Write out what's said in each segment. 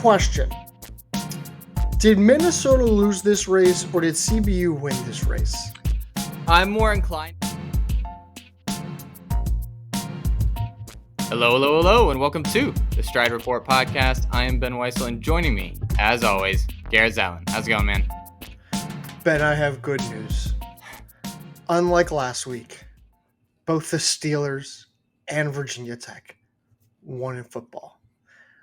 question. Did Minnesota lose this race or did CBU win this race? I'm more inclined. Hello, and welcome to the Stride Report podcast. I am Ben Weissel, and joining me, as always, Garrett Allen. How's it going, man? Ben, I have good news. Unlike last week, both the Steelers and Virginia Tech won in football.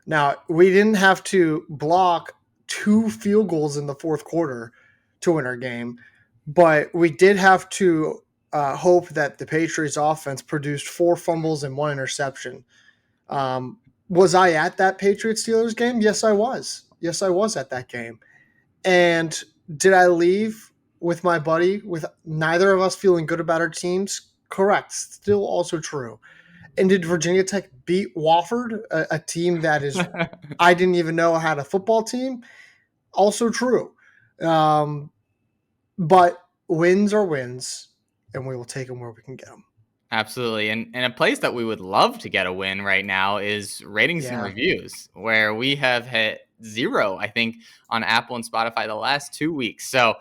Now, we didn't have to block 2 field goals in the fourth quarter to win our game, but we did have to hope that the Patriots offense produced 4 fumbles and 1 interception. Was I at that Patriots-Steelers game? Yes, I was. Yes, I was at that game. And did I leave with my buddy with neither of us feeling good about our teams? Correct. Still also true. And did Virginia Tech beat Wofford, a team that is I didn't even know had a football team? Also true. But wins are wins, and we will take them where we can get them. Absolutely. And a place that we would love to get a win right now is ratings and reviews, where we have hit 0, I think, on Apple and Spotify the last 2 weeks. So,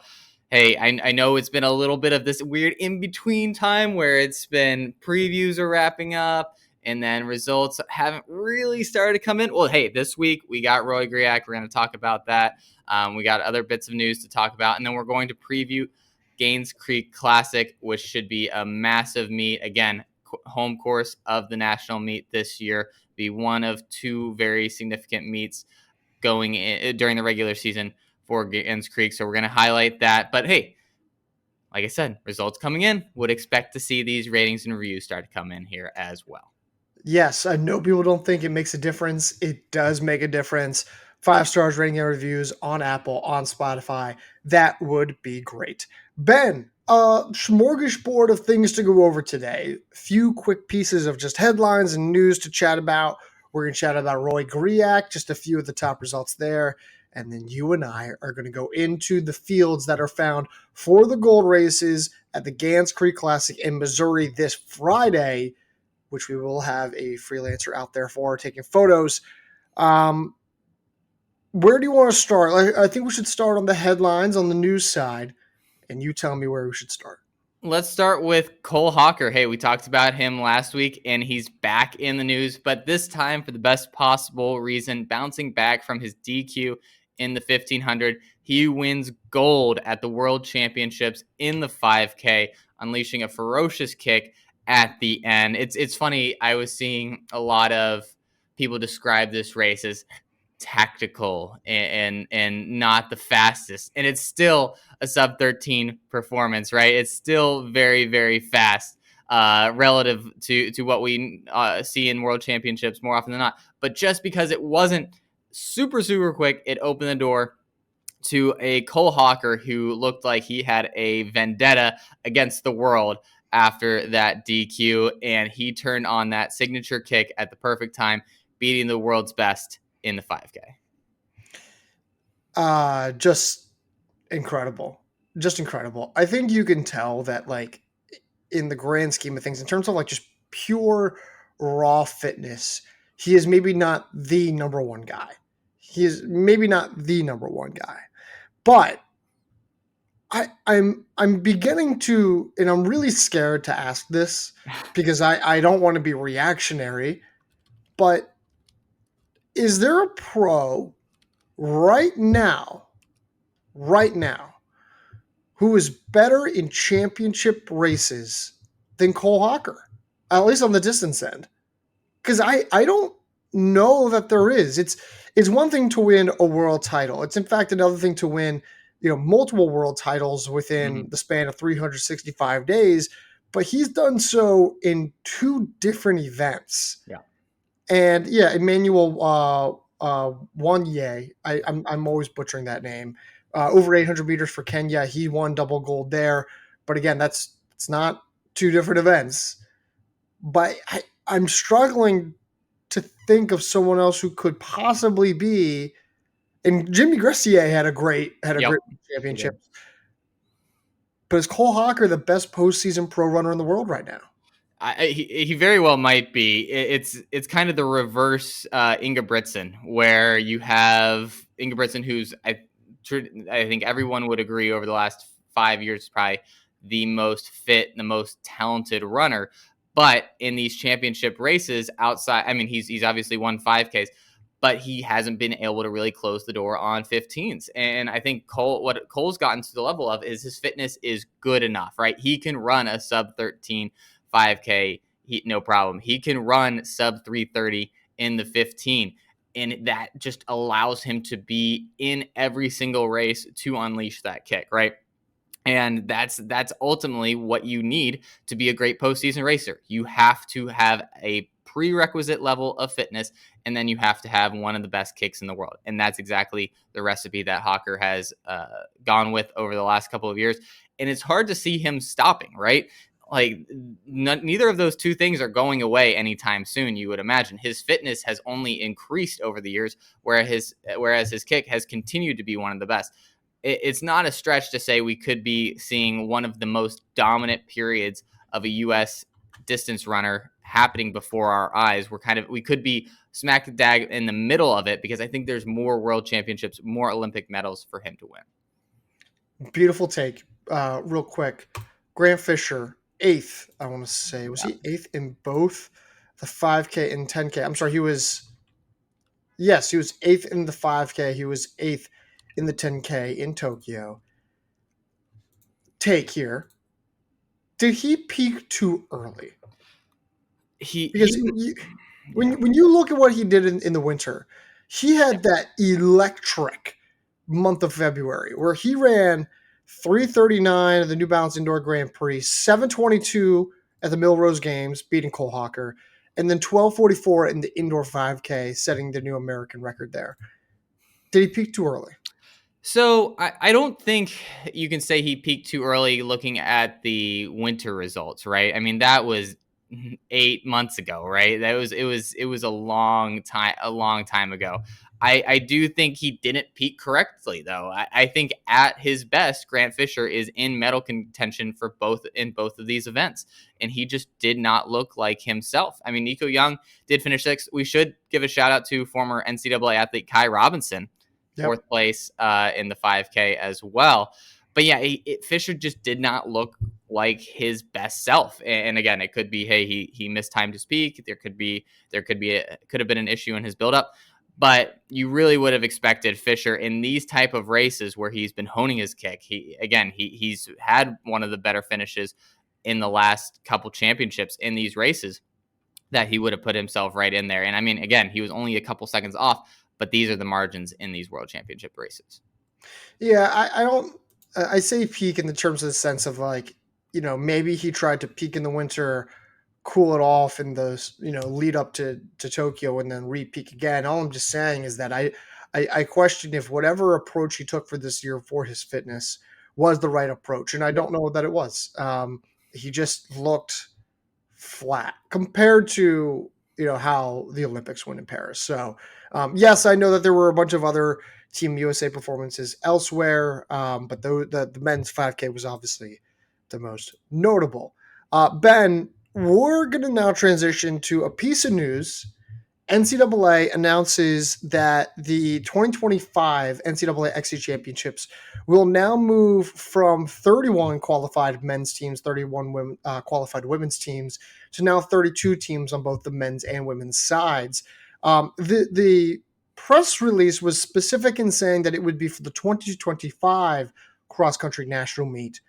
hey, I know it's been a little bit of this weird in-between time where it's been previews are wrapping up and then results haven't really started to come in. Well, hey, this week we got Roy Griak. We're going to talk about that. We got other bits of news to talk about, and then we're going to preview Gans Creek Classic, which should be a massive meet. Again, home course of the national meet this year, be one of 2 very significant meets going in, during the regular season for Gans Creek. So we're going to highlight that. But hey, like I said, results coming in. Would expect to see these ratings and reviews start to come in here as well. Yes, I know people don't think it makes a difference. It does make a difference. 5 stars rating and reviews on Apple, on Spotify. That would be great. Ben, smorgasbord of things to go over today. A few quick pieces of just headlines and news to chat about. We're going to chat about Roy Griak, just a few of the top results there. And then you and I are going to go into the fields that are found for the gold races at the Gans Creek Classic in Missouri this Friday, which we will have a freelancer out there for taking photos. Where do you want to start? I think we should start on the headlines on the news side, and you tell me where we should start. Let's start with Cole Hocker. Hey, we talked about him last week, and he's back in the news, but this time for the best possible reason, bouncing back from his DQ in the 1500. He wins gold at the World Championships in the 5K, unleashing a ferocious kick at the end. It's funny. I was seeing a lot of people describe this race as tactical and not the fastest, and it's still a sub 13 performance, right? It's still very, very fast relative to what we see in World Championships more often than not. But just because it wasn't super quick, it opened the door to a Cole Hocker who looked like he had a vendetta against the world after that DQ, and he turned on that signature kick at the perfect time, beating the world's best in the 5K. Just incredible. Just incredible. I think you can tell that, like, in the grand scheme of things, in terms of like just pure raw fitness, he is maybe not the number one guy. But I'm beginning to, and I'm really scared to ask this because I don't want to be reactionary, but is there a pro right now, who is better in championship races than Cole Hocker, at least on the distance end? Because I don't know that there is. It's one thing to win a world title. It's in fact another thing to win, multiple world titles within the span of 365 days. But he's done so in 2 different events. Yeah. And Emmanuel Wanye, I'm always butchering that name. Over 800 meters for Kenya, he won double gold there. But again, it's not 2 different events. But I'm struggling to think of someone else who could possibly be. And Jimmy Gressier had a great championship. But is Cole Hocker the best postseason pro runner in the world right now? He very well might be. It's kind of the reverse Ingebrigtsen, where you have Ingebrigtsen, who's I think everyone would agree over the last 5 years probably the most fit, the most talented runner. But in these championship races outside, I mean, he's obviously won 5Ks, but he hasn't been able to really close the door on 15s. And I think what Cole's gotten to the level of is his fitness is good enough, right? He can run a sub 13 5K, no problem. He can run sub 330 in the 15. And that just allows him to be in every single race to unleash that kick, right? And that's ultimately what you need to be a great postseason racer. You have to have a prerequisite level of fitness, and then you have to have one of the best kicks in the world. And that's exactly the recipe that Hocker has gone with over the last couple of years. And it's hard to see him stopping, right? Like neither of those two things are going away anytime soon. You would imagine his fitness has only increased over the years, whereas his kick has continued to be one of the best. It's not a stretch to say we could be seeing one of the most dominant periods of a U.S. distance runner happening before our eyes. We could be smack dab in the middle of it, because I think there's more world championships, more Olympic medals for him to win. Beautiful take. Real quick, Grant Fisher, 8th, I want to say. Was he 8th in both the 5K and 10K? I'm sorry, he was 8th in the 5K. He was 8th in the 10K in Tokyo. Take here. Did he peak too early? When you look at what he did in the winter, he had that electric month of February where he ran 339 at the New Balance Indoor Grand Prix, 722 at the Millrose Games, beating Cole Hocker, and then 1244 in the indoor 5K, setting the new American record there. Did he peak too early? So I don't think you can say he peaked too early looking at the winter results, right? I mean, that was 8 months ago, right? It was a long time ago. I do think he didn't peak correctly, though. I think at his best, Grant Fisher is in medal contention for both of these events, and he just did not look like himself. I mean, Nico Young did finish 6th. We should give a shout out to former NCAA athlete Kai Robinson, 4th place in the 5K as well. But yeah, Fisher just did not look like his best self. And again, it could be, hey, he mistimed his peak. There could have been an issue in his buildup. But you really would have expected Fisher in these type of races where he's been honing his kick. He's had one of the better finishes in the last couple championships in these races, that he would have put himself right in there. And I mean, again, he was only a couple seconds off, but these are the margins in these world championship races. Yeah, I say peak in the terms of the sense of like, maybe he tried to peak in the winter, cool it off in the, lead up to Tokyo, and then re-peak again. All I'm just saying is that I question if whatever approach he took for this year for his fitness was the right approach. And I don't know that it was. He just looked flat compared to, how the Olympics went in Paris. So, yes, I know that there were a bunch of other Team USA performances elsewhere, but the men's 5K was obviously the most notable. Ben, we're going to now transition to a piece of news. NCAA announces that the 2025 NCAA XC Championships will now move from 31 qualified men's teams, 31 qualified women's teams, to now 32 teams on both the men's and women's sides. The press release was specific in saying that it would be for the 2025 cross-country national meet.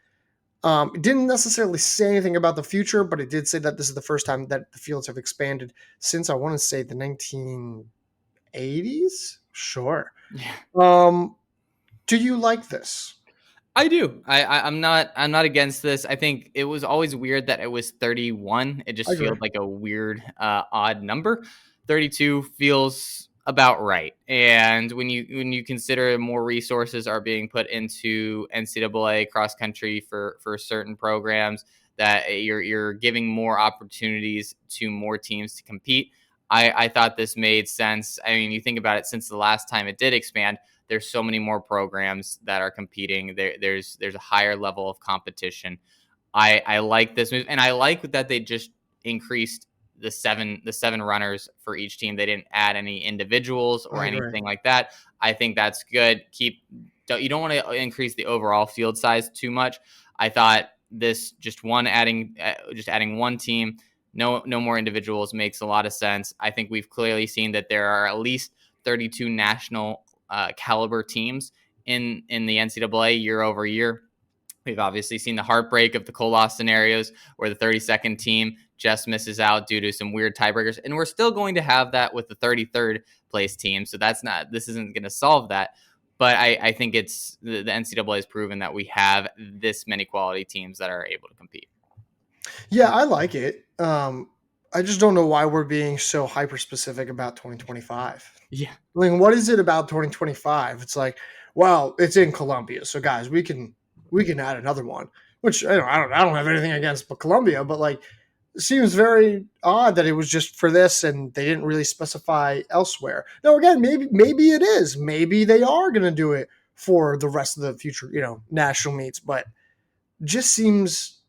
It didn't necessarily say anything about the future, but it did say that this is the first time that the fields have expanded since, I want to say, the 1980s. Sure. Yeah. Do you like this? I do. I'm not against this. I think it was always weird that it was 31. It just feels like a weird, odd number. 32 feels about right. And when you consider more resources are being put into NCAA cross country for certain programs, that you're giving more opportunities to more teams to compete. I thought this made sense. I mean, you think about it, since the last time it did expand, there's so many more programs that are competing. There's a higher level of competition. I like this move, and I like that they just increased the seven runners for each team. They didn't add any individuals or I agree. anything like that. I think that's good. You don't want to increase the overall field size too much. I thought this just adding one team, no more individuals, makes a lot of sense. I think we've clearly seen that there are at least 32 national caliber teams in the NCAA year over year. We've obviously seen the heartbreak of the Colas scenarios where the 32nd team just misses out due to some weird tiebreakers. And we're still going to have that with the 33rd place team. So this isn't going to solve that. But I think it's the NCAA has proven that we have this many quality teams that are able to compete. Yeah, I like it. I just don't know why we're being so hyper specific about 2025. Yeah. Like, what is it about 2025? It's like, well, it's in Columbia, so guys, we can add another one. Which I don't have anything against Columbia, but like, it seems very odd that it was just for this and they didn't really specify elsewhere. Now, again, maybe it is. Maybe they are going to do it for the rest of the future, national meets, but just seems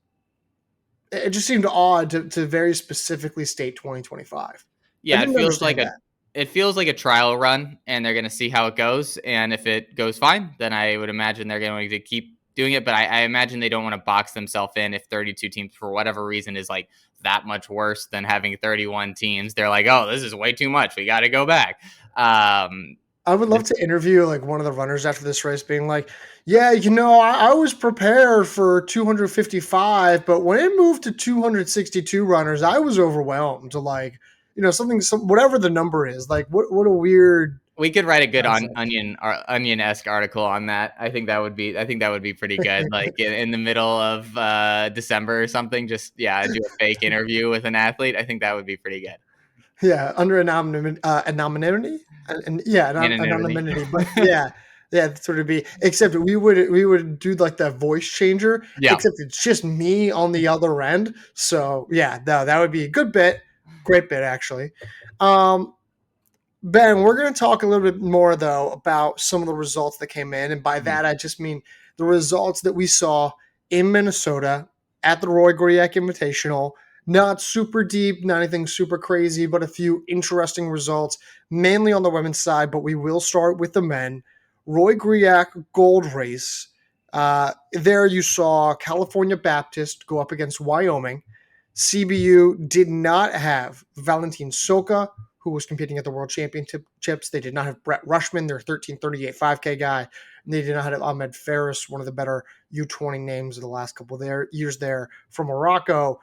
it just seemed odd to very specifically state 2025. Yeah, I didn't understand that. it feels like a trial run, and they're going to see how it goes. And if it goes fine, then I would imagine they're going to keep doing it. But I imagine they don't want to box themselves in if 32 teams, for whatever reason, is like that much worse than having 31 teams. They're like, oh, this is way too much. We got to go back. I would love to interview like one of the runners after this race being like, yeah, I was prepared for 255, but when it moved to 262 runners, I was overwhelmed to like, whatever the number is. Like, what a weird. We could write a good onion-esque article on that. I think that would be pretty good. Like in the middle of December or something, just do a fake interview with an athlete. I think that would be pretty good. Yeah, under anonymity, anonymity. But yeah, that's what it'd be. Except we would do like that voice changer. Yeah. Except it's just me on the other end. So yeah, no, that would be a good bit, great bit actually. Ben, we're going to talk a little bit more though about some of the results that came in, and by that I just mean the results that we saw in Minnesota at the Roy Griak Invitational. Not super deep, not anything super crazy, but a few interesting results, mainly on the women's side, but we will start with the men. Roy Griak Gold Race. There you saw California Baptist go up against Wyoming. CBU did not have Valentin Soka, who was competing at the World Championships. They did not have Brett Rushman, their 13:38 5K guy. And they did not have Ahmed Faris, one of the better U20 names of the last couple of years there from Morocco.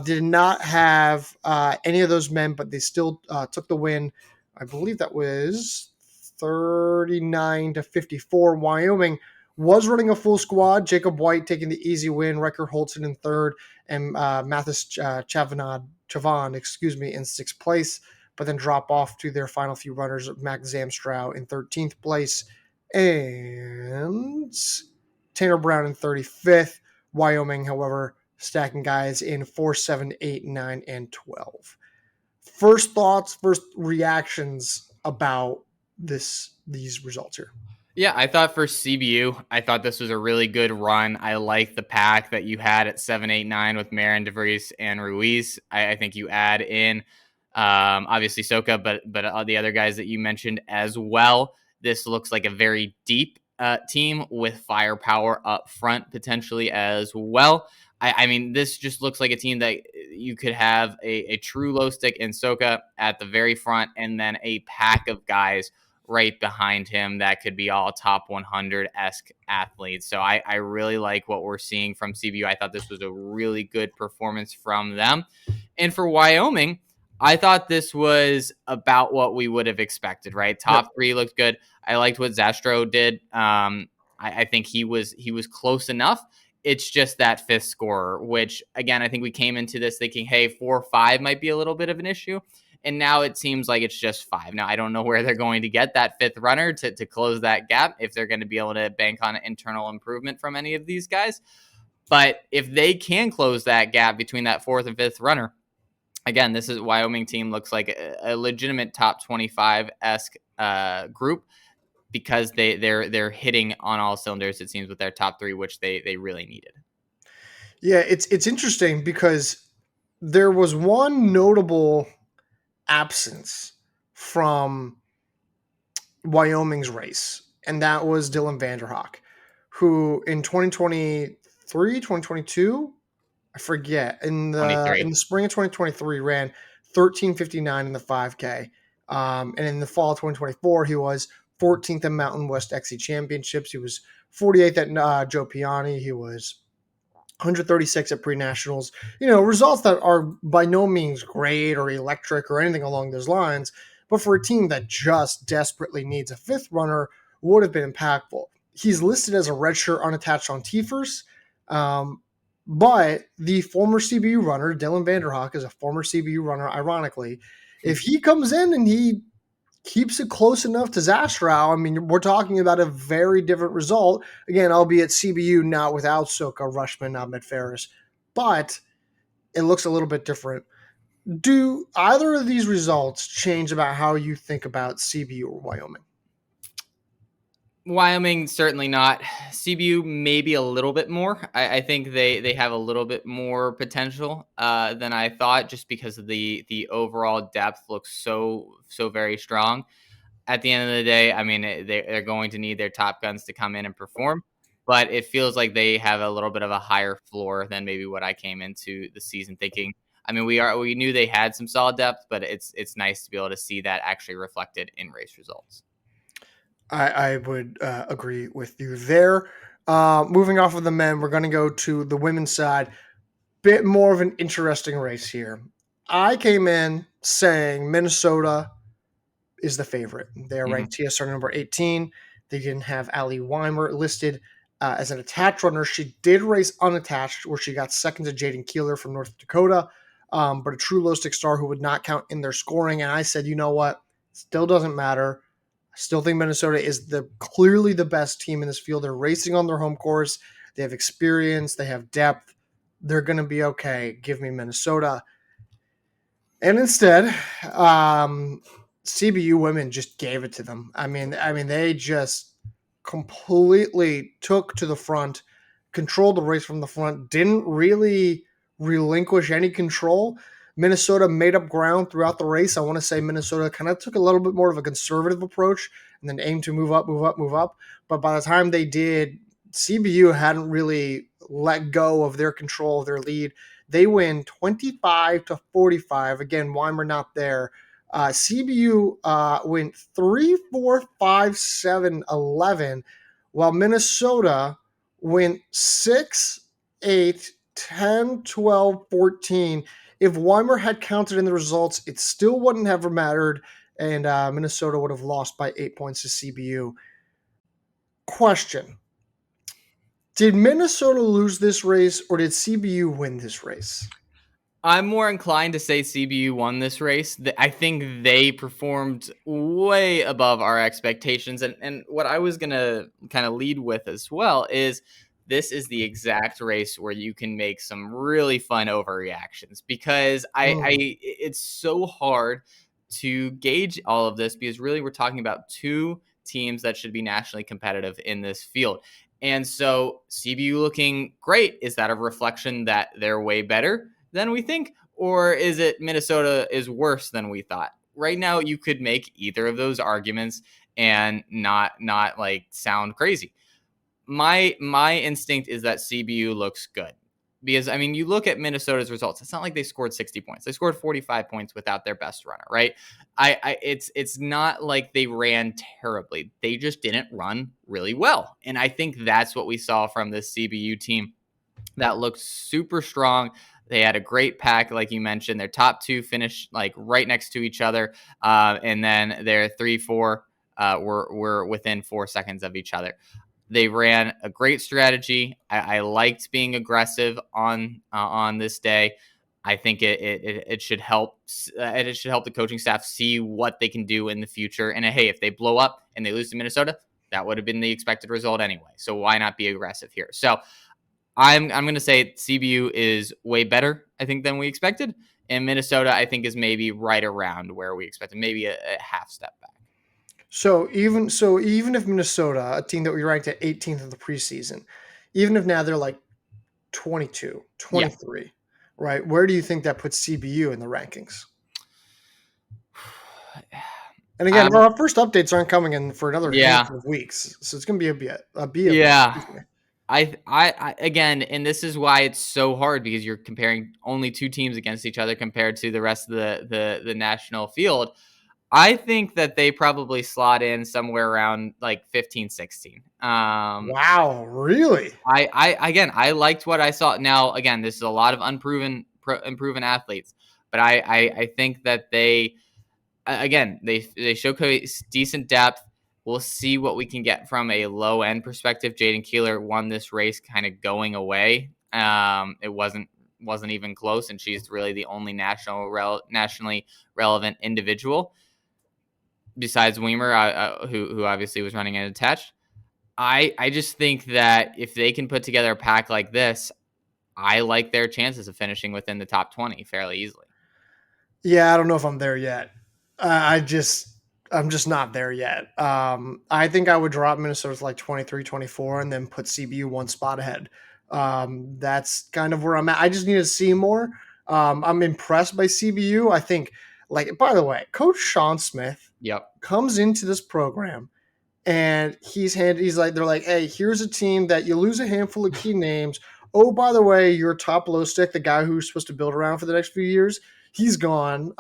Did not have any of those men, but they still took the win. I believe that was 39-54. Wyoming was running a full squad. Jacob White taking the easy win. Riker Holton in third, and Mathis Chavon, in sixth place. But then drop off to their final few runners, Max Zamstrow in 13th place, and Tanner Brown in 35th. Wyoming, however, stacking guys in 4, 7, 8, 9, and 12. First thoughts, first reactions about these results here. Yeah, I thought for CBU, I thought this was a really good run. I like the pack that you had at 7, 8, 9 with Marin, DeVries, and Ruiz. I think you add in obviously Soka, but all the other guys that you mentioned as well. This looks like a very deep team with firepower up front potentially as well. I mean, this just looks like a team that you could have a true low stick in Soka at the very front, and then a pack of guys right behind him that could be all top 100-esque athletes. So I really like what we're seeing from CBU. I thought this was a really good performance from them. And for Wyoming, I thought this was about what we would have expected, right? Top three looked good. I liked what Zastro did. I think he was close enough. It's just that fifth scorer, which, again, I think we came into this thinking, hey, 4 or 5 might be a little bit of an issue. And now it seems like it's just 5. Now, I don't know where they're going to get that fifth runner to close that gap, if they're going to be able to bank on internal improvement from any of these guys. But if they can close that gap between that fourth and fifth runner, again, this is Wyoming team looks like a legitimate top 25-esque group, because they're hitting on all cylinders, it seems, with their top 3, which they really needed. Yeah, it's interesting because there was one notable absence from Wyoming's race, and that was Dylan Vanderhoek, who in 2023, 2022, I forget, in 23. the spring of 2023 ran 13:59 in the 5K. And in the fall of 2024, he was 14th in Mountain West XC Championships. He was 48th at Joe Piani. He was 136 at pre-nationals. Results that are by no means great or electric or anything along those lines, but for a team that just desperately needs a fifth runner, would have been impactful. He's listed as a redshirt unattached on TFRS, but the former CBU runner, Dylan Vanderhoek, is a former CBU runner, ironically. If he comes in and he keeps it close enough to Zastrow, I mean, we're talking about a very different result. Again, albeit CBU not without Soka, Rushman, Ahmed Ferris, but it looks a little bit different. Do either of these results change about how you think about CBU or Wyoming? Wyoming, certainly not. CBU, maybe a little bit more. I think they have a little bit more potential than I thought, just because of the overall depth looks so very strong. At the end of the day, I mean, they're going to need their top guns to come in and perform, but it feels like they have a little bit of a higher floor than maybe what I came into the season thinking. I mean, we knew they had some solid depth, but it's nice to be able to see that actually reflected in race results. I would agree with you there. Moving off of the men, we're going to go to the women's side. Bit more of an interesting race here. I came in saying Minnesota is the favorite. They are ranked TSR number 18. They didn't have Ali Weimer listed as an attached runner. She did race unattached, where she got second to Jaden Keeler from North Dakota, but a true low stick star who would not count in their scoring. And I said, you know what? Still doesn't matter. I still think Minnesota is clearly the best team in this field. They're racing on their home course. They have experience. They have depth. They're going to be okay. Give me Minnesota. And instead, CBU women just gave it to them. I mean, they just completely took to the front, controlled the race from the front, didn't really relinquish any control. Minnesota made up ground throughout the race. I want to say Minnesota kind of took a little bit more of a conservative approach and then aimed to move up, move up, move up. But by the time they did, CBU hadn't really let go of their control of their lead. They win 25-45. Again, Weimer not there. CBU went 3-4-5-7-11, while Minnesota went 6-8-10-12-14. If Weimer had counted in the results, it still wouldn't have mattered, and Minnesota would have lost by 8 points to CBU. Question. Did Minnesota lose this race, or did CBU win this race? I'm more inclined to say CBU won this race. I think they performed way above our expectations. And what I was going to kind of lead with as well is this is the exact race where you can make some really fun overreactions, because it's so hard to gauge all of this, because really we're talking about two teams that should be nationally competitive in this field. And so CBU looking great. Is that a reflection that they're way better than we think? Or is it Minnesota is worse than we thought? Right now, you could make either of those arguments and not like sound crazy. My instinct is that CBU looks good, because I mean, you look at Minnesota's results. It's not like they scored 60 points. They scored 45 points without their best runner, right? It's not like they ran terribly. They just didn't run really well. And I think that's what we saw from this CBU team that looked super strong. They had a great pack, like you mentioned. Their top two finished like right next to each other, and then their 3-4 were within 4 seconds of each other. They ran a great strategy. I liked being aggressive on this day. I think it should help. It should help the coaching staff see what they can do in the future. And hey, if they blow up and they lose to Minnesota, that would have been the expected result anyway. So why not be aggressive here? So I'm going to say CBU is way better, I think, than we expected. And Minnesota, I think, is maybe right around where we expected, maybe a half step back. So even if Minnesota, a team that we ranked at 18th in the preseason, even if now they're like 22, 23, right? Where do you think that puts CBU in the rankings? And again, Um, our first updates aren't coming in for another yeah, handful of weeks, so it's going to be a bit. yeah. Excuse me. I again, and this is why it's so hard because you're comparing only two teams against each other compared to the rest of the national field. I think that they probably slot in somewhere around like 15, 16. Wow, really? I liked what I saw. Now, again, this is a lot of unproven athletes, but I think that they showcase decent depth. We'll see what we can get from a low end perspective. Jaden Keeler won this race kind of going away. It wasn't even close, and she's really the only nationally relevant individual besides Weimer, who obviously was running it attached. I just think that if they can put together a pack like this, I like their chances of finishing within the top 20 fairly easily. Yeah, I don't know if I'm there yet. I'm just not there yet. I think I would drop Minnesota to like 23, 24, and then put CBU one spot ahead. That's kind of where I'm at. I just need to see more. I'm impressed by CBU. I think, like, by the way, Coach Sean Smith Yep. comes into this program and he's like, they're like, hey, here's a team that you lose a handful of key names. Oh, by the way, your top low stick, the guy who's supposed to build around for the next few years, he's gone.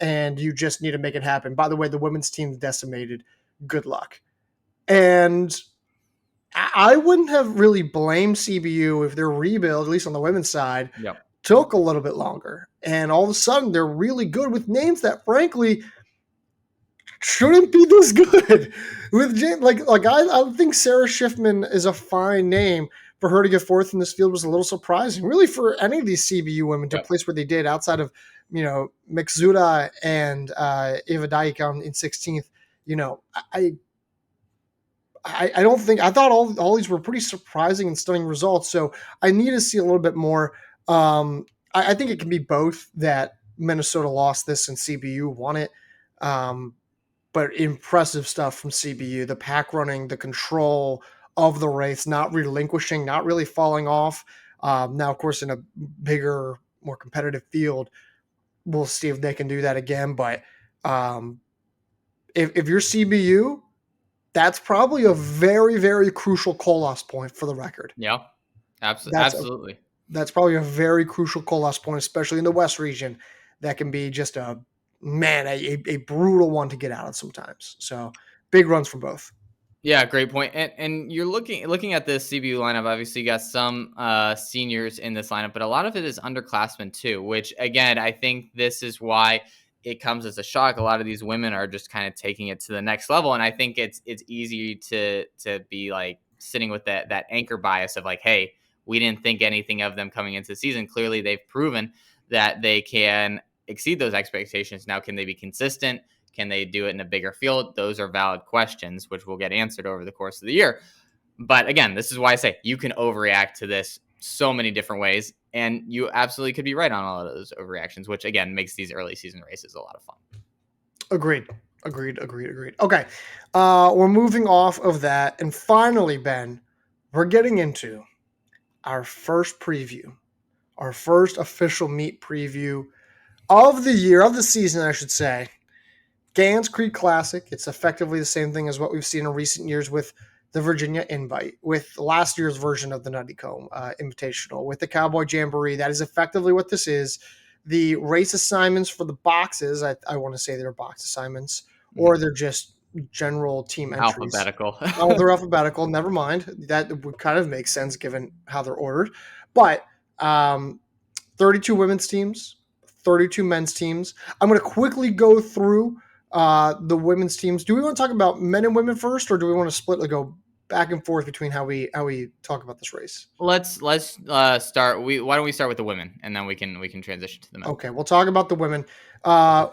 And you just need to make it happen. By the way, the women's team's decimated. Good luck. And I wouldn't have really blamed CBU if their rebuild, at least on the women's side, Yep. took a little bit longer. And all of a sudden, they're really good with names that, frankly, shouldn't be this good. With James, I think Sarah Schiffman is a fine name. For her to get fourth in this field was a little surprising, really, for any of these CBU women to Yep. place where they did, outside of Mixuda and Eva Daikon in 16th. I don't think I thought all these were pretty surprising and stunning results. So I need to see a little bit more. I think it can be both that Minnesota lost this and CBU won it. But impressive stuff from CBU. The pack running, the control of the race, not relinquishing, not really falling off. Now, of course, in a bigger, more competitive field, we'll see if they can do that again. But if you're CBU, that's probably a very, very crucial call-off point for the record. Yeah. Absolutely. That's probably a very crucial call-off point, especially in the West region. That can be just a brutal one to get out of sometimes. So big runs from both. Yeah, great point. And you're looking at this CBU lineup. Obviously, you got some seniors in this lineup, but a lot of it is underclassmen too. Which again, I think this is why it comes as a shock. A lot of these women are just kind of taking it to the next level, and I think it's easy to be like sitting with that anchor bias of like, hey, we didn't think anything of them coming into the season. Clearly, they've proven that they can exceed those expectations. Now, can they be consistent? Can they do it in a bigger field? Those are valid questions, which will get answered over the course of the year. But again, this is why I say you can overreact to this so many different ways, and you absolutely could be right on all of those overreactions, which again makes these early season races a lot of fun. Agreed. Okay, we're moving off of that, and finally, Ben, we're getting into our first preview, our first official meet preview of the year, of the season, I should say. Gans Creek Classic. It's effectively the same thing as what we've seen in recent years with the Virginia Invite, with last year's version of the Nutty Comb Invitational, with the Cowboy Jamboree. That is effectively what this is. The race assignments for the boxes, I want to say they're box assignments, or they're just general team entries. Alphabetical. Oh, they're alphabetical. Never mind. That would kind of make sense given how they're ordered. But 32 women's teams, 32 men's teams. I'm going to quickly go through the women's teams. Do we want to talk about men and women first, or do we want to split, go back and forth between how we talk about this race? Let's start. Why don't we start with the women, and then we can transition to the men. Okay, we'll talk about the women.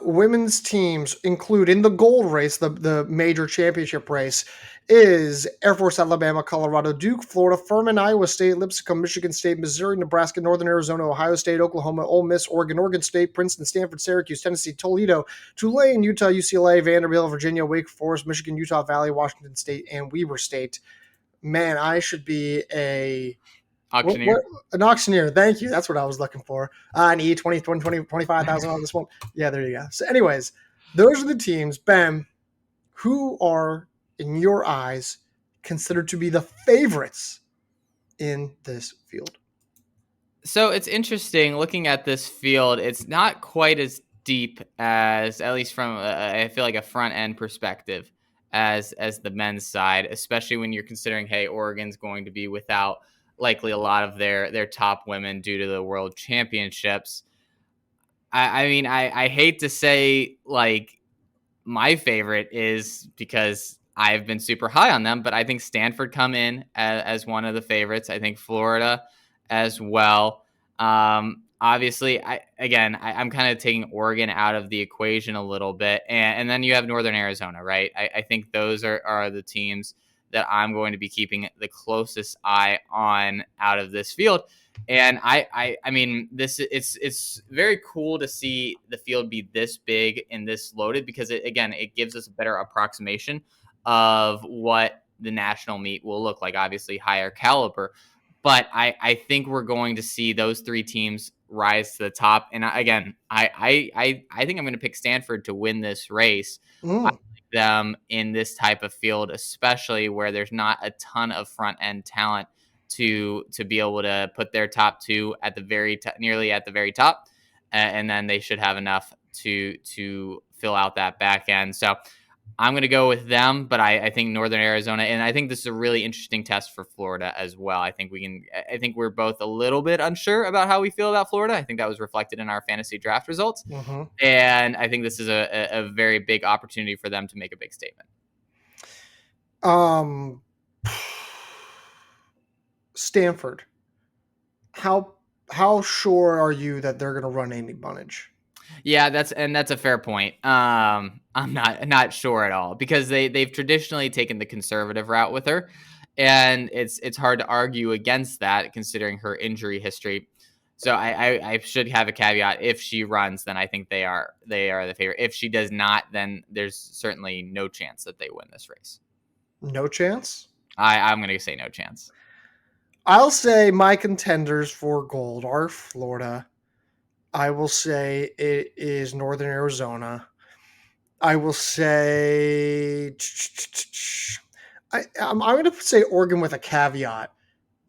Women's teams include in the gold race, the major championship race, is Air Force, Alabama, Colorado, Duke, Florida, Furman, Iowa State, Lipscomb, Michigan State, Missouri, Nebraska, Northern Arizona, Ohio State, Oklahoma, Ole Miss, Oregon State, Princeton, Stanford, Syracuse, Tennessee, Toledo, Tulane, Utah, UCLA, Vanderbilt, Virginia, Wake Forest, Michigan, Utah Valley, Washington State, and Weber State. Man, I should be a Auctioneer. An auctioneer. Thank you. That's what I was looking for. I need 25,000 on this one. Yeah, there you go. So, anyways, those are the teams. Ben, who are, in your eyes, considered to be the favorites in this field? So it's interesting looking at this field. It's not quite as deep as, at least from I feel like a front end perspective, as the men's side, especially when you're considering, hey, Oregon's going to be without likely a lot of their top women due to the World Championships. I mean, I hate to say like my favorite is because I've been super high on them, but I think Stanford come in as one of the favorites. I think Florida as well. Obviously, I'm kind of taking Oregon out of the equation a little bit, and then you have Northern Arizona, right? I think those are the teams that I'm going to be keeping the closest eye on out of this field. And I mean, it's very cool to see the field be this big and this loaded because it gives us a better approximation of what the national meet will look like. Obviously, higher caliber, but I think we're going to see those three teams rise to the top. And I think I'm going to pick Stanford to win this race. I Mm, like them in this type of field, especially where there's not a ton of front end talent to be able to put their top two at the nearly at the very top, and then they should have enough to fill out that back end. So I'm going to go with them, but I think Northern Arizona, and I think this is a really interesting test for Florida as well. I think we're both a little bit unsure about how we feel about Florida. I think that was reflected in our fantasy draft results, mm-hmm. and I think this is a very big opportunity for them to make a big statement. Um, Stanford. How how sure are you that they're going to run Amy Bunnage? Yeah, that's a fair point. I'm not sure at all because they've traditionally taken the conservative route with her, and it's hard to argue against that considering her injury history. So I should have a caveat. If she runs, then I think they are the favorite. If she does not, then there's certainly no chance that they win this race. No chance. I'm going to say no chance. I'll say my contenders for gold are Florida. I will say it is Northern Arizona. I will say I'm going to say Oregon with a caveat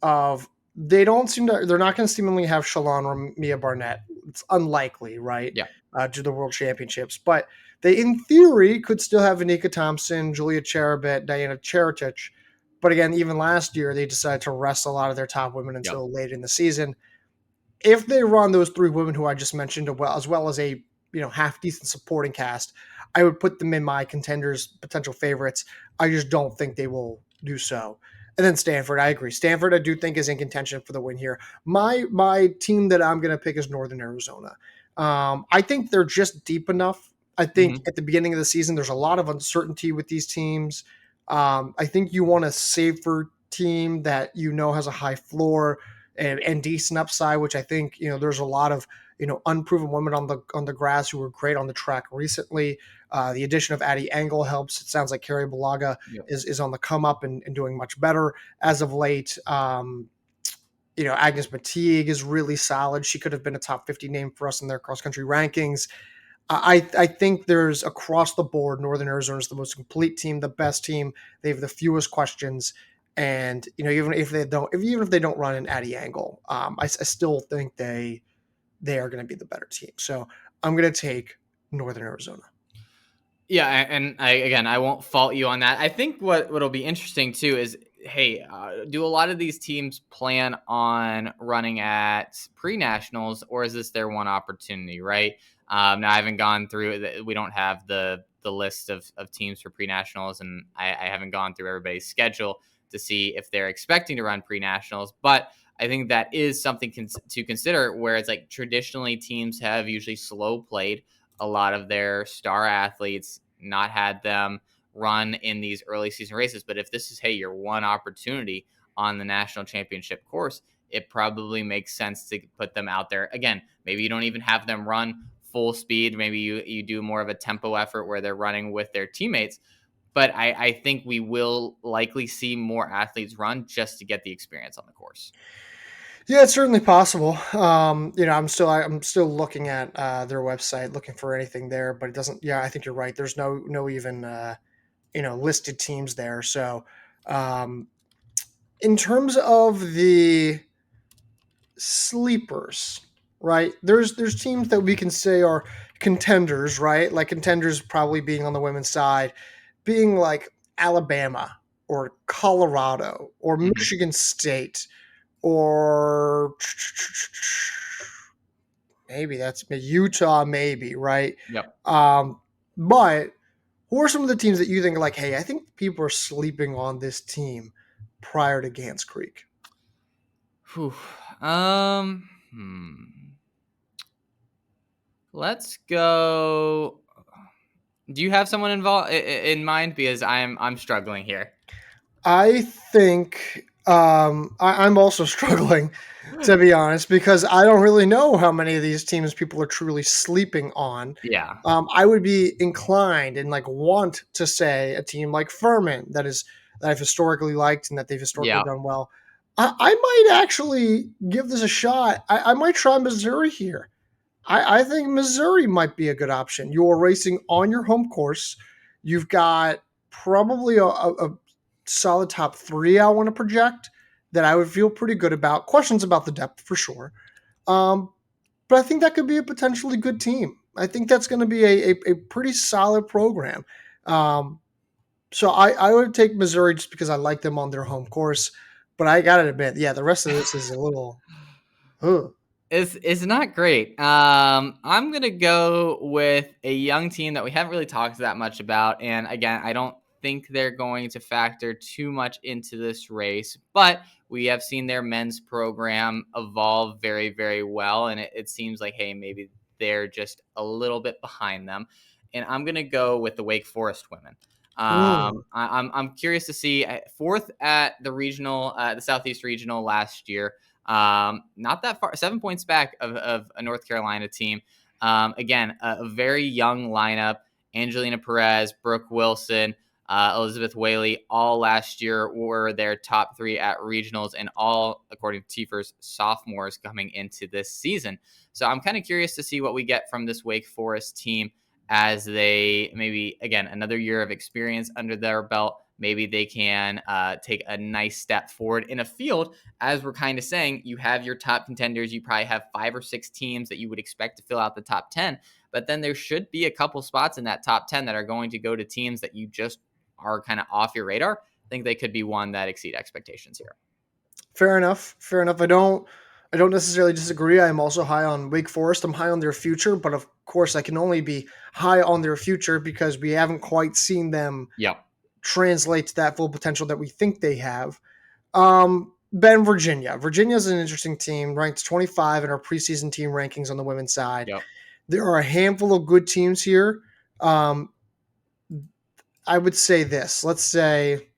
of they're not going to seemingly have Shalon or Mia Barnett. It's unlikely, right? Yeah. Due to the World Championships, but they in theory could still have Anika Thompson, Julia Cherabet, Diana Cheritich. But again, even last year they decided to rest a lot of their top women Yep. until late in the season. If they run those three women who I just mentioned, as well as a half decent supporting cast, I would put them in my contenders, potential favorites. I just don't think they will do so. And then Stanford, I agree. Stanford, I do think is in contention for the win here. My team that I'm going to pick is Northern Arizona. I think they're just deep enough. I think Mm-hmm. at the beginning of the season, there's a lot of uncertainty with these teams. I think you want a safer team that has a high floor and decent upside, which I think there's a lot of unproven women on the grass who were great on the track recently. The addition of Addie Engel helps. It sounds like Carrie Balaga Yep. is on the come up and doing much better as of late. Agnes Mateague is really solid. She could have been a top 50 name for us in their cross country rankings. I think there's across the board, Northern Arizona is the most complete team, the best team. They have the fewest questions, and even if they don't run an Addie Angle, I still think they are going to be the better team. So I'm going to take Northern Arizona. Yeah, and I won't fault you on that. I think what'll be interesting too is, hey, do a lot of these teams plan on running at pre-nationals, or is this their one opportunity? Right now, I haven't gone through. We don't have the list of teams for pre-nationals, and I haven't gone through everybody's schedule to see if they're expecting to run pre-nationals. But I think that is something to consider. Where it's like traditionally teams have usually slow played a lot of their star athletes, not had them run in these early season races. But if this is, hey, your one opportunity on the national championship course, it probably makes sense to put them out there. Again, maybe you don't even have them run full speed. Maybe you do more of a tempo effort where they're running with their teammates. But I think we will likely see more athletes run just to get the experience on the course. Yeah, it's certainly possible. I'm still looking at their website, looking for anything there, but it doesn't. Yeah, I think you're right. There's no even listed teams there. So, um, in terms of the sleepers, right? There's teams that we can say are contenders, right? Like contenders probably being on the women's side, being like Alabama or Colorado or Hmm. Michigan State or maybe that's Utah, maybe, right? Yep. Um, but who are some of the teams that you think are like, hey, I think people are sleeping on this team prior to Gans Creek? Whew. Um. Hmm. Let's go. Do you have someone involved in mind? Because I'm struggling here. I think I'm also struggling, to be honest, because I don't really know how many of these teams people are truly sleeping on. Yeah. I would be inclined and like want to say a team like Furman that I've historically liked and that they've historically Yeah. done well. I might actually give this a shot. I might try Missouri here. I think Missouri might be a good option. You're racing on your home course. You've got probably a solid top three I want to project that I would feel pretty good about. Questions about the depth for sure. Um, but I think that could be a potentially good team. I think that's going to be a pretty solid program. So I would take Missouri just because I like them on their home course. But I got to admit, yeah, the rest of this is a little. Ugh. It's not great. I'm gonna go with a young team that we haven't really talked that much about, and again, I don't think they're going to factor too much into this race, but we have seen their men's program evolve very, very well, and it seems like, hey, maybe they're just a little bit behind them, and I'm gonna go with the Wake Forest women. Mm. I'm curious to see fourth at the regional, the Southeast Regional last year. Not that far, 7 points back of a North Carolina team. Again, a very young lineup. Angelina Perez, Brooke Wilson, Elizabeth Whaley, all last year were their top three at regionals, and all, according to Tiefer's, sophomores coming into this season. So I'm kind of curious to see what we get from this Wake Forest team as they maybe, again, another year of experience under their belt. Maybe they can take a nice step forward in a field. As we're kind of saying, you have your top contenders. You probably have 5 or 6 teams that you would expect to fill out the top 10. But then there should be a couple spots in that top 10 that are going to go to teams that you just are kind of off your radar. I think they could be one that exceed expectations here. Fair enough. Fair enough. I don't necessarily disagree. I'm also high on Wake Forest. I'm high on their future, but of course I can only be high on their future because we haven't quite seen them Yep. translate to that full potential that we think they have. Ben Virginia. Virginia is an interesting team, ranked 25 in our preseason team rankings on the women's side. Yep. There are a handful of good teams here. Um, I would say this. Let's say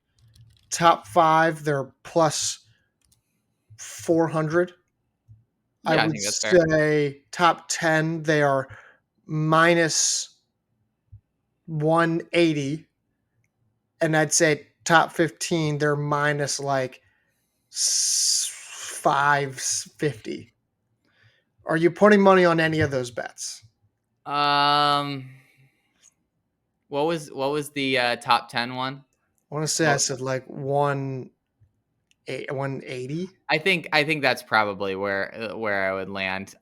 top five, they're plus 400. I Yeah, I would think that's fair. say top 10, they are minus 180. And I'd say top 15, they're minus like 550. Are you putting money on any of those bets? Um, what was the top 10 one? I want to say I Well, said like 180. I think that's probably where I would land.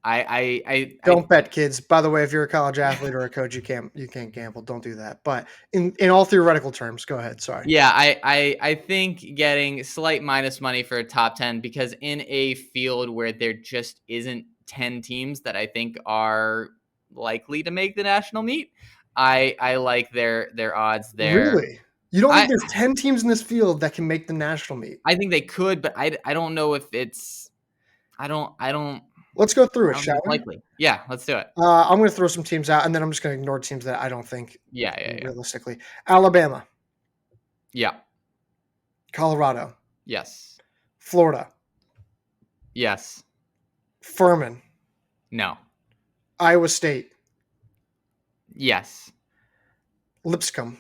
Don't bet, kids. By the way, if you're a college athlete or a coach, you can't gamble. Don't do that. But in all theoretical terms, go ahead. Sorry. Yeah, I think getting slight minus money for a top 10, because in a field where there just isn't 10 teams that I think are likely to make the national meet, I like their odds there. Really? You don't think I there's 10 teams in this field that can make the national meet? I think they could, but I don't know if it's I don't Let's go through I it, don't think shall it's we? likely. Yeah, let's do it. I'm going to throw some teams out, and then I'm just going to ignore teams that I don't think Yeah, yeah, yeah. realistically. Alabama, Yeah. Colorado, Yes. Florida, Yes. Furman, No. Iowa State, Yes. Lipscomb,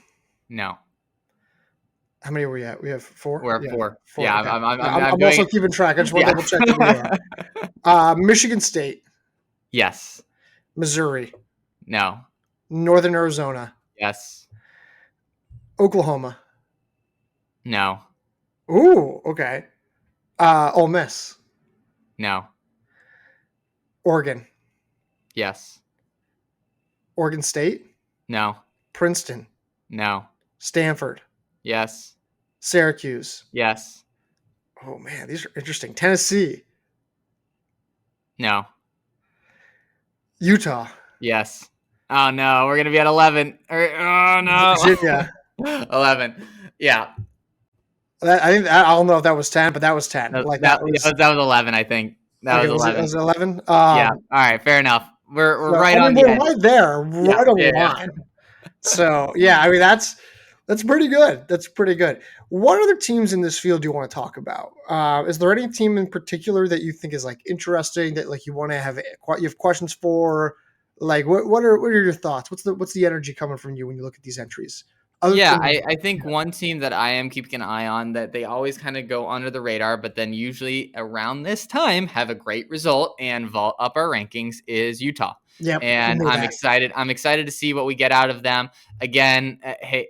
No. How many are we at? We have 4? We're at Yeah, 4. 4, Yeah, okay. I'm I'm doing also it. keeping track. I just wanna Yeah. double check that we are. Michigan State, Yes. Missouri, No. Northern Arizona, Yes. Oklahoma. No. Ooh, okay. Ole Miss, No. Oregon, Yes. Oregon State, No. Princeton, No. Stanford, Yes. Syracuse. Yes. Oh man, these are interesting. Tennessee, No. Utah, Yes. Oh no, we're gonna be at 11. Oh no. Virginia. 11. Yeah. Virginia. 11. Yeah. I don't know if that was 10, but that was 10. No, Like that was 11, I think. That okay, was was 11. it 11? Yeah. All right, fair enough. We're So right I mean on the we're edge. right there, Yeah. right on the Yeah. line. So yeah, I mean that's pretty good. That's pretty good. What other teams in this field do you want to talk about? Is there any team in particular that you think is like interesting that like you want to you have questions for? Like what are your thoughts? What's the energy coming from you when you look at these entries? Other Yeah, than I think one team that I am keeping an eye on that they always kind of go under the radar, but then usually around this time have a great result and vault up our rankings is Utah. yep, And knew I'm that. excited. I'm excited to see what we get out of them. Again, hey,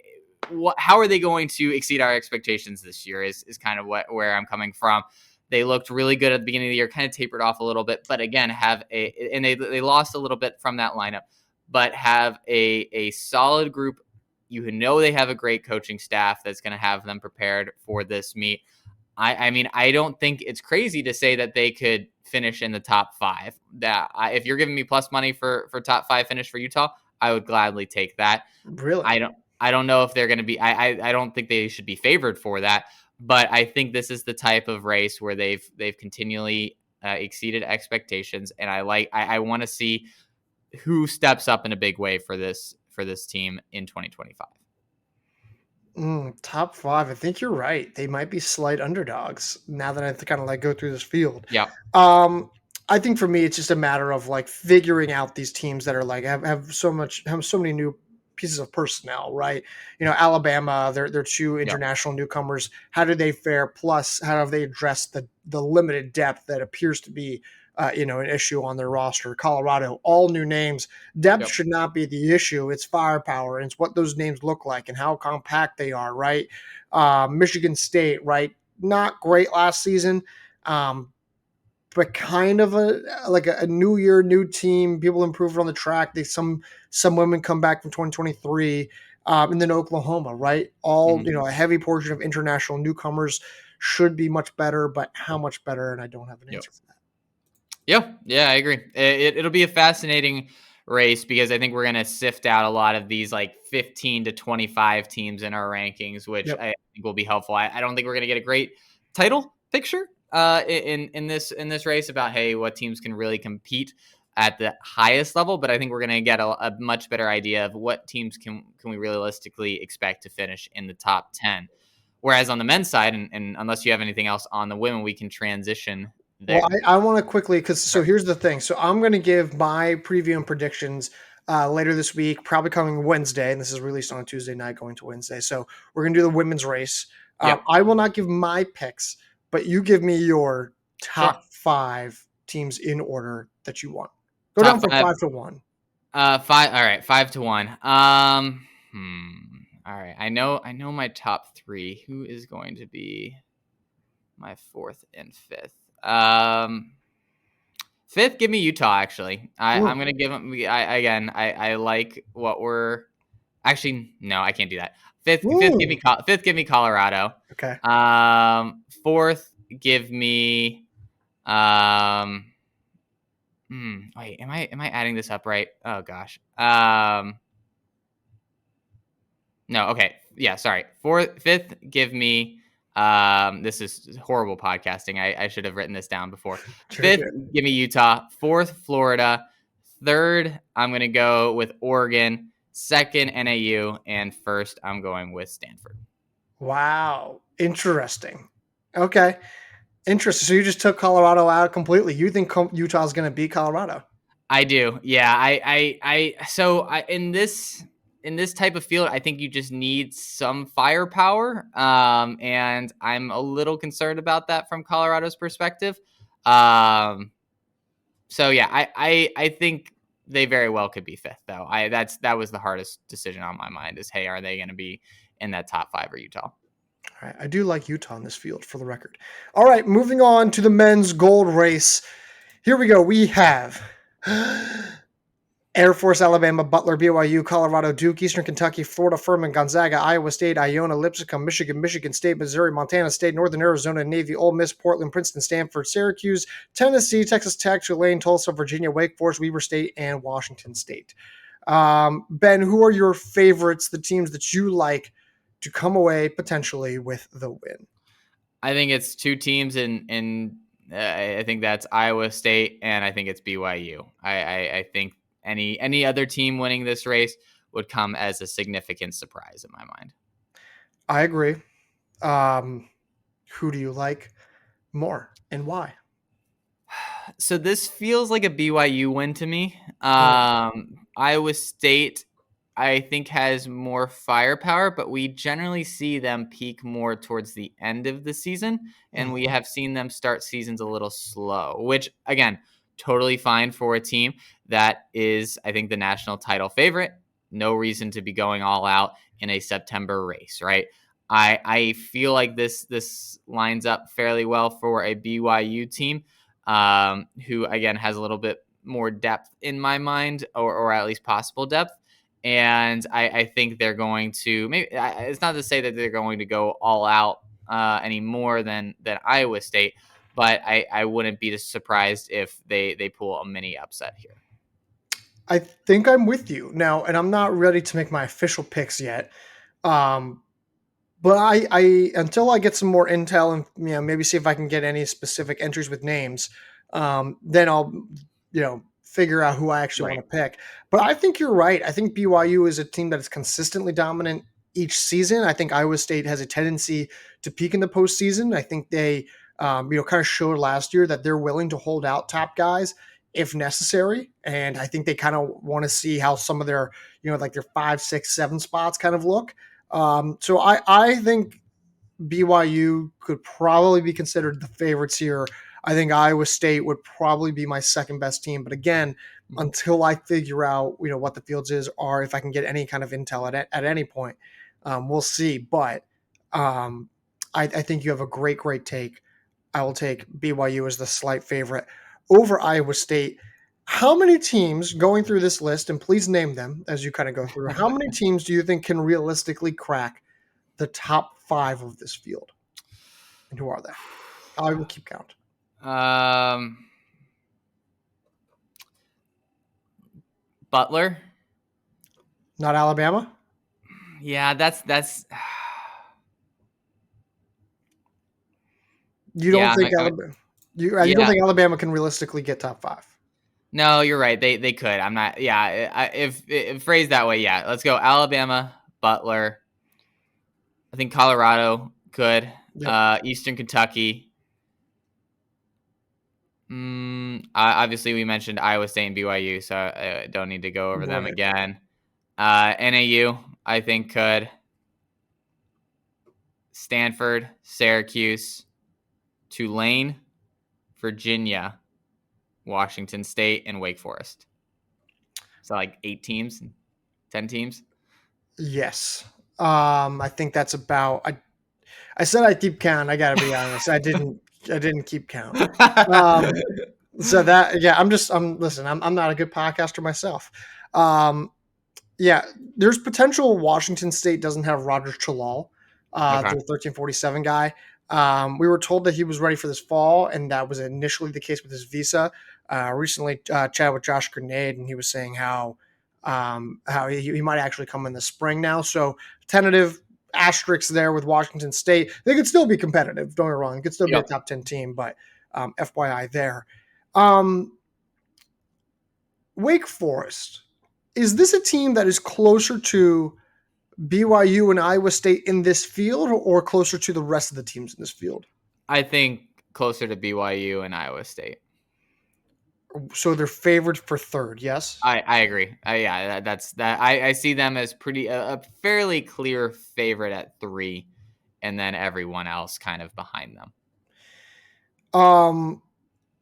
how are they going to exceed our expectations this year is kind of where I'm coming from. They looked really good at the beginning of the year, kind of tapered off a little bit, but again, they lost a little bit from that lineup, but have a solid group. You know they have a great coaching staff that's going to have them prepared for this meet. I mean, I don't think it's crazy to say that they could finish in the top 5. If you're giving me plus money for top 5 finish for Utah, I would gladly take that. Really? I don't know if they're going to be. I don't think they should be favored for that. But I think this is the type of race where they've continually exceeded expectations, and I want to see who steps up in a big way for this team in 2025. Top 5. I think you're right. They might be slight underdogs now that I kind of like go through this field. Yeah. I think for me, it's just a matter of like figuring out these teams that are like have so many new pieces of personnel, right? You know, Alabama, they're 2 Yeah. international newcomers. How do they fare? Plus, how have they addressed the limited depth that appears to be an issue on their roster? Colorado, all new names. Depth Yep. should not be the issue. It's firepower. And it's what those names look like and how compact they are, right? Michigan State, right? Not great last season. But kind of a new year, new team. People improved on the track. Some women come back from 2023, and then Oklahoma, right? All Mhm. a heavy portion of international newcomers should be much better, but how much better? And I don't have an answer for that. Yeah, I agree. It'll be a fascinating race because I think we're going to sift out a lot of these like 15 to 25 teams in our rankings, which Yep. I think will be helpful. I don't think we're going to get a great title picture in this race about what teams can really compete at the highest level, but I think we're going to get a much better idea of what teams can we realistically expect to finish in the top 10. Whereas on the men's side, and unless you have anything else on the women, we can transition there. Well, I want to quickly so here's the thing. So I'm going to give my preview and predictions later this week, probably coming Wednesday, and this is released on a Tuesday night, going to Wednesday. So we're going to do the women's race. I will not give my picks, but you give me your top 5 teams in order that you want. Go down from 5 to 1. 5. All right, 5 to 1. All right. I know my top 3. Who is going to be my 4th and 5th? 5th, give me Utah. Actually, I'm gonna give them. I like what we're. Actually, no, I can't do that. 5th, give me Colorado. Okay. 4th, give me. Wait, am I adding this up right? Oh gosh. No, okay. Yeah, sorry. 5th, give me this is horrible podcasting. I should have written this down before. 5th, give me Utah. 4th, Florida. 3rd, I'm going to go with Oregon. 2nd, NAU, and 1st, I'm going with Stanford. Wow, interesting. Okay. Interesting. So you just took Colorado out completely. You think Utah's going to beat Colorado? I do. Yeah. In this in this type of field, I think you just need some firepower. And I'm a little concerned about that from Colorado's perspective. So yeah, I think they very well could be fifth though. That was the hardest decision on my mind is, hey, are they going to be in that top 5 or Utah? All right, I do like Utah in this field for the record. All right, moving on to the men's gold race. Here we go. We have Air Force, Alabama, Butler, BYU, Colorado, Duke, Eastern Kentucky, Florida, Furman, Gonzaga, Iowa State, Iona, Lipscomb, Michigan, Michigan State, Missouri, Montana State, Northern Arizona, Navy, Ole Miss, Portland, Princeton, Stanford, Syracuse, Tennessee, Texas Tech, Tulane, Tulsa, Virginia, Wake Forest, Weber State, and Washington State. Ben, who are your favorites, the teams that you like to come away potentially with the win? I think it's 2 teams in I think that's Iowa State and I think it's BYU. I think any other team winning this race would come as a significant surprise in my mind. I agree. Who do you like more and why? So this feels like a BYU win to me. Iowa State, I think, has more firepower, but we generally see them peak more towards the end of the season, and we have seen them start seasons a little slow, which, again, totally fine for a team that is, I think, the national title favorite. No reason to be going all out in a September race, right? I feel like this lines up fairly well for a BYU team who, again, has a little bit more depth in my mind, or at least possible depth. And I think they're going to, maybe it's not to say that they're going to go all out any more than Iowa State, but I wouldn't be surprised if they pull a mini upset here. I think I'm with you now, and I'm not ready to make my official picks yet. But I until I get some more intel and maybe see if I can get any specific entries with names, then I'll figure out who I actually want to pick. But I think you're right. I think BYU is a team that is consistently dominant each season. I think Iowa State has a tendency to peak in the postseason. I think they kind of showed last year that they're willing to hold out top guys if necessary. And I think they kind of want to see how some of their, like their 5, 6, 7 spots kind of look. So I think BYU could probably be considered the favorites here. I think Iowa State would probably be my second best team. But again, until I figure out, what the fields is, or if I can get any kind of intel at any point, we'll see. But I think you have a great take. I will take BYU as the slight favorite over Iowa State. How many teams going through this list, and please name them as you kind of go through, how many teams do you think can realistically crack the top 5 of this field? And who are they? I will keep count. Butler. Not Alabama? Yeah, that's You don't think Alabama you don't think Alabama can realistically get top 5? No, you're right. They could. I'm not. Yeah, if phrased that way, yeah. Let's go Alabama, Butler. I think Colorado could. Yep. Eastern Kentucky. Obviously, we mentioned Iowa State and BYU, so I don't need to go over them again. NAU, I think, could. Stanford, Syracuse, Tulane, Virginia, Washington State, and Wake Forest. So like 8 teams, 10 teams. Yes. I think that's about. I said I'd keep count. I got to be honest. I didn't keep count. So that, yeah, listen, I'm not a good podcaster myself. Yeah, there's potential Washington State doesn't have Roger Chalal, the 1347 guy. We were told that he was ready for this fall, and that was initially the case with his visa. Recently chatted with Josh Grenade, and he was saying how he might actually come in the spring now. So tentative asterisks there with Washington State. They could still be competitive. Don't get me wrong. It could still be a top 10 team, but FYI there. Wake Forest. Is this a team that is closer to BYU and Iowa State in this field, or closer to the rest of the teams in this field? I think closer to BYU and Iowa State. So they're favored for third, yes? I agree. Yeah, that's that. I see them as pretty a fairly clear favorite at 3, and then everyone else kind of behind them. Um,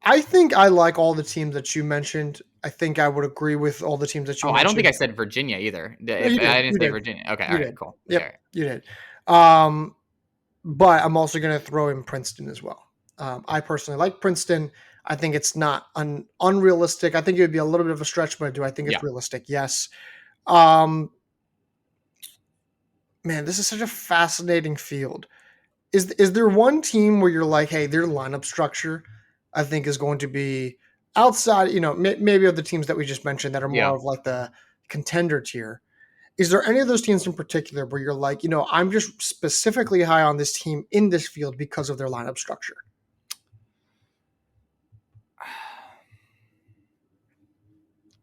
I think I like all the teams that you mentioned. I think I would agree with all the teams that you Oh, I don't think I mentioned. said Virginia either. No, If you did. I didn't You say did. Virginia, okay, all You right, did. cool. All Yep, right. you did. Um, but I'm also going to throw in Princeton as well. I personally like Princeton. I think it's not unrealistic. I think it would be a little bit of a stretch, but do I think it's Yeah, realistic? Yes. Um, man, this is such a fascinating field. Is there one team where you're like, hey, their lineup structure, I think, is going to be outside, maybe of the teams that we just mentioned that are more yeah. of like the contender tier? Is there any of those teams in particular where you're like, I'm just specifically high on this team in this field because of their lineup structure?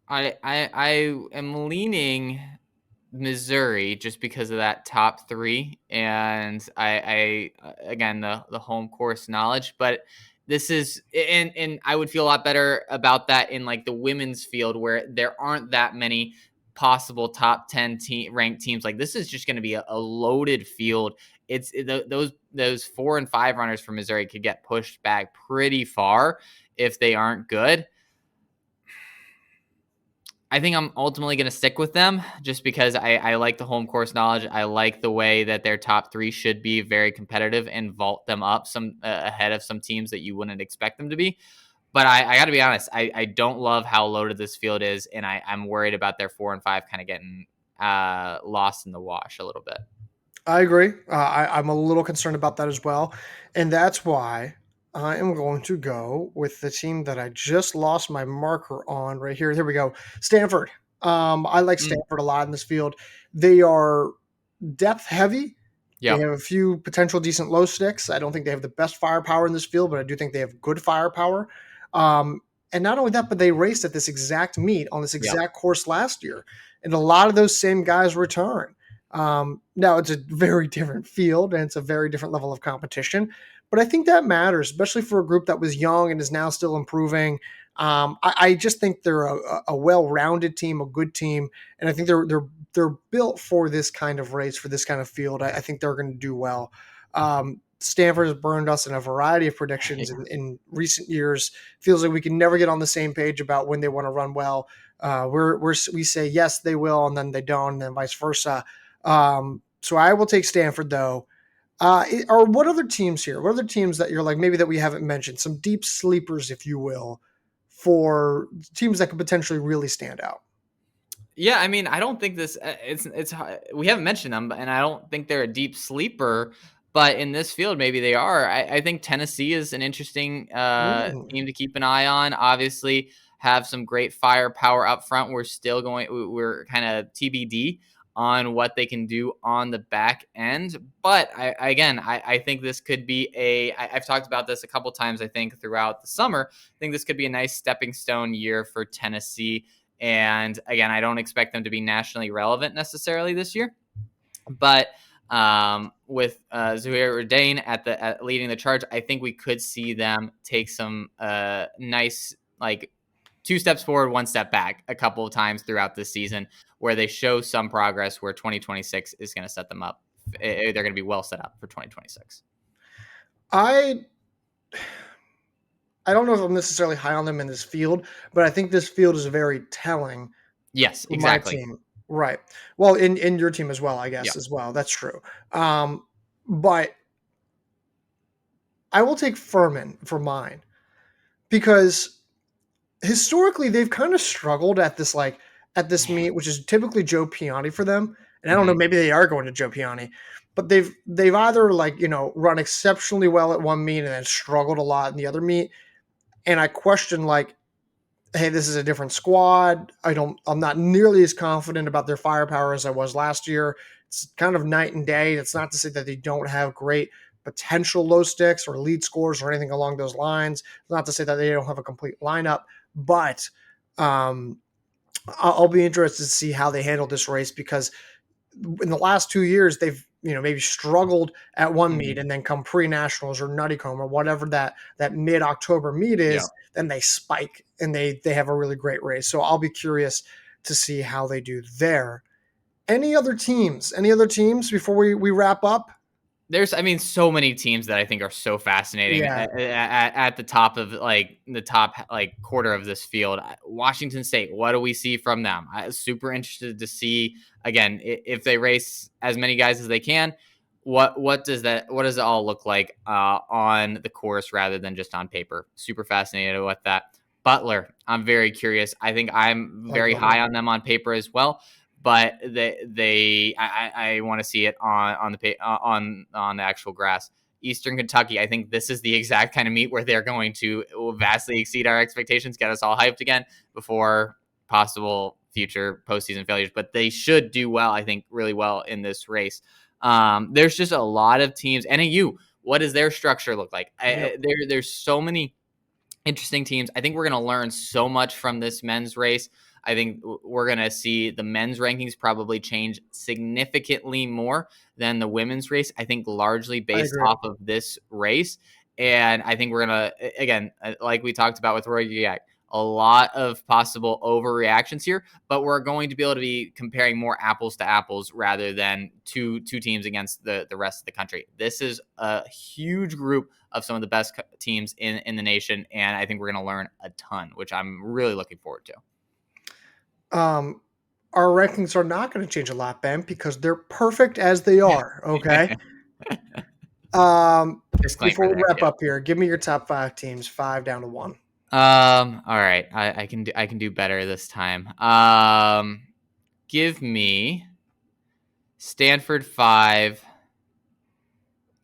I am leaning Missouri just because of that top 3, and I again the home course knowledge, but this is and I would feel a lot better about that in like the women's field where there aren't that many possible top 10 ranked teams. Like this is just going to be a loaded field. Those 4 and 5 runners from Missouri could get pushed back pretty far if they aren't good. I think I'm ultimately going to stick with them just because I like the home course knowledge. I like the way that their top 3 should be very competitive and vault them up some ahead of some teams that you wouldn't expect them to be. But I got to be honest, I don't love how loaded this field is, and I'm worried about their 4 and 5 kind of getting lost in the wash a little bit. I agree. I'm a little concerned about that as well. And that's why I am going to go with the team that I just lost my marker on right here. Here we go. Stanford. I like Mm, Stanford a lot in this field. They are depth heavy. They yep, have a few potential decent low sticks. I don't think they have the best firepower in this field, but I do think they have good firepower. Um, and not only that, but they raced at this exact meet on this yep. exact course last year. And a lot of those same guys return. Now it's a very different field and it's a very different level of competition, but I think that matters, especially for a group that was young and is now still improving. I just think they're a well-rounded team, a good team, and I think they're built for this kind of race, for this kind of field. I think they're going to do well. Stanford has burned us in a variety of predictions Yeah. in recent years. Feels like we can never get on the same page about when they want to run well. We say yes they will, and then they don't, and then vice versa. So I will take Stanford though. Or what other teams here? What other teams that you're like maybe that we haven't mentioned? Some deep sleepers, if you will, for teams that could potentially really stand out. Yeah, I mean, I don't think this it's we haven't mentioned them, and I don't think they're a deep sleeper. But in this field, maybe they are. I think Tennessee is an interesting Mm. team to keep an eye on. Obviously, have some great firepower up front. We're kind of TBD on what they can do on the back end. But I think this could be I've talked about this a couple times. I think throughout the summer, I think this could be a nice stepping stone year for Tennessee. And again, I don't expect them to be nationally relevant necessarily this year, but with Zuhair Udain at leading the charge, I think we could see them take some nice like 2 steps forward, 1 step back a couple of times throughout this season, where they show some progress. Where 2026 is going to set them up. They're going to be well set up for 2026. I I don't know if I'm necessarily high on them in this field, but I think this field is very telling Yes, for my exactly. team. Right. Well, in your team as well, I Yeah. guess as well. That's true. But I will take Furman for mine because historically they've kind of struggled at this Yeah. meet, which is typically Joe Piani for them. And I don't know, Hmm. maybe they are going to Joe Piani, but they've either run exceptionally well at one meet and then struggled a lot in the other meet. And I question hey, this is a different squad. I'm not nearly as confident about their firepower as I was last year. It's kind of night and day. It's not to say that they don't have great potential low sticks or lead scores or anything along those lines. It's not to say that they don't have a complete lineup, but um, I'll be interested to see how they handle this race because in the last 2 years maybe struggled at one meet and then come pre-nationals or Nuttycombe or whatever that mid-October meet Yeah. is, then they spike and they have a really great race. So I'll be curious to see how they do there. Any other teams before we wrap up? There's, so many teams that I think are so fascinating Yeah. at the top of the top quarter of this field. Washington State, what do we see from them? I'm super interested to see again if they race as many guys as they can. What does it all look like on the course rather than just on paper? Super fascinated with that. Butler, I'm very curious. I think I'm very high on them on paper as well. But I want to see it on the actual grass. Eastern Kentucky, I think this is the exact kind of meet where they're going to vastly exceed our expectations, get us all hyped again before possible future postseason failures. But they should do well, I think, really well in this race. There's just a lot of teams. NAU, what does their structure look like? There's so many interesting teams. I think we're going to learn so much from this men's race. I think we're going to see the men's rankings probably change significantly more than the women's race. I think largely based off of this race. And I think we're going to, again, like we talked about with Roy Griak, a lot of possible overreactions here, but we're going to be able to be comparing more apples to apples rather than two teams against the rest of the country. This is a huge group of some of the best teams in the nation, and I think we're going to learn a ton, which I'm really looking forward to. Our rankings are not going to change a lot, Ben, because they're perfect as they are. Okay. Before we wrap up here, give me your top 5 teams, 5 down to 1. All right. I can do better this time. Give me Stanford 5.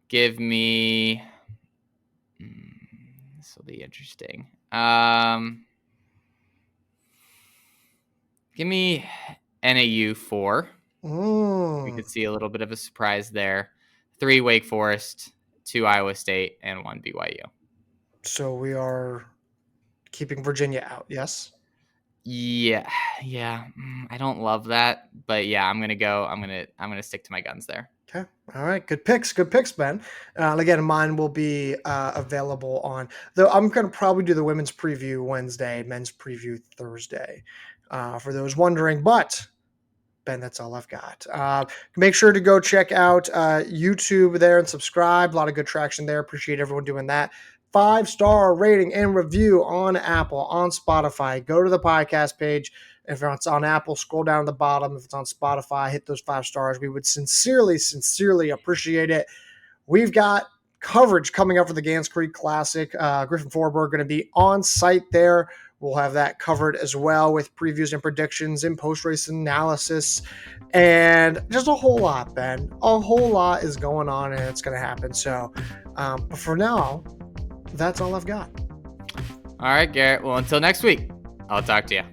Give me this will be interesting. Give me NAU 4. We could see a little bit of a surprise there. 3 Wake Forest, 2 Iowa State, and 1 BYU. So we are keeping Virginia out, yes? Yeah. I don't love that, but yeah, I'm gonna stick to my guns there. Okay. All right. Good picks, Ben. Again, mine will be available on. Though I'm going to probably do the women's preview Wednesday, men's preview Thursday, for those wondering. But Ben, that's all I've got. Make sure to go check out YouTube there and subscribe. A lot of good traction there. Appreciate everyone doing that. 5-star rating and review on Apple, on Spotify. Go to the podcast page. If it's on Apple, scroll down to the bottom. If it's on Spotify, hit those 5 stars. We would sincerely appreciate it. We've got coverage coming up for the Gans Creek Classic. Griffin Forberg going to be on site there. We'll have that covered as well with previews and predictions and post-race analysis and just a whole lot, Ben. A whole lot is going on and it's going to happen. So, but for now, that's all I've got. All right, Garrett. Well, until next week, I'll talk to you.